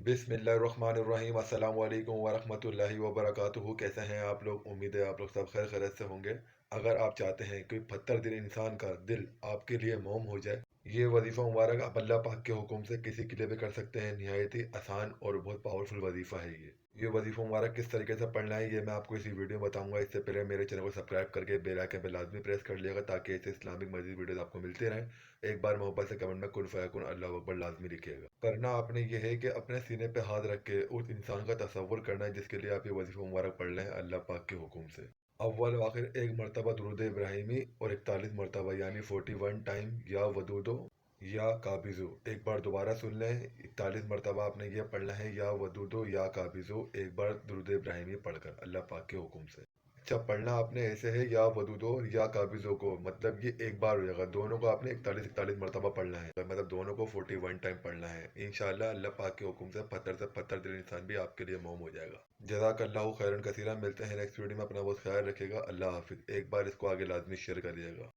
बिस्मिल्लाहिर्रहमानिर्रहीम। अस्सलाम वालेकुम वरहमतुल्लाहि वबरकातुहू। कैसे हैं आप लोग? उम्मीद है आप लोग सब खैर खैरियत से होंगे। अगर आप चाहते हैं कि 72 दिन इंसान का दिल आपके लिए मौम हो जाए, ये वजीफ़ा मुबारक आप अल्लाह पाक के हुक्म से किसी के लिए भी कर सकते हैं। निहायत ही आसान और बहुत पावरफुल वजीफ़ा है ये वजीफ़ा मुबारक किस तरीके से पढ़ना है ये मैं आपको इसी वीडियो में बताऊंगा। इससे पहले मेरे चैनल को सब्सक्राइब करके बेल आइकन पे लाजमी प्रेस कर लिएगा ताकि ऐसे इस्लामिक मजीद वीडियोस आपको मिलते रहें। एक बार मोहब्बत से कमेंट में कुल फयाकुन अल्लाह अकबर लाजमी लिखिएगा। करना आपने ये है कि अपने सीने पे हाथ रख के उस इंसान का तसव्वुर करना है जिसके लिए आप ये वजीफ़ा मुबारक पढ़ रहे हैं अल्लाह पाक के हुक्म से। अव्वल व आखिर एक मरतबा दुरूद इब्राहिमी और 41 मरतबा यानी 41 टाइम या वदूदो या काबिज़ो। एक बार दोबारा सुन लें, 41 मरतबा आपने ये पढ़ना है या वदूदो या काबिज़ो, एक बार दुरूद इब्राहिमी पढ़कर अल्लाह पाक के हुक्म से। अच्छा, पढ़ना आपने ऐसे है या वदूदो या काबिज़ो को, मतलब ये एक बार हो जाएगा। दोनों को आपने 41 मरतबा पढ़ना है, मतलब दोनों को 41 टाइम पढ़ना है। इंशाअल्लाह अल्लाह पाक के हुक्म से पत्थर से पत्थर दिल इंसान भी आपके लिए मौम हो जाएगा। जज़ाकल्लाहु खैरन कसीरा। मिलते हैं नेक्स्ट वीडियो में। अपना बहुत ख्याल रखिएगा। अल्लाह हाफिज़। एक बार इसको आगे लाजमी शेयर करिएगा।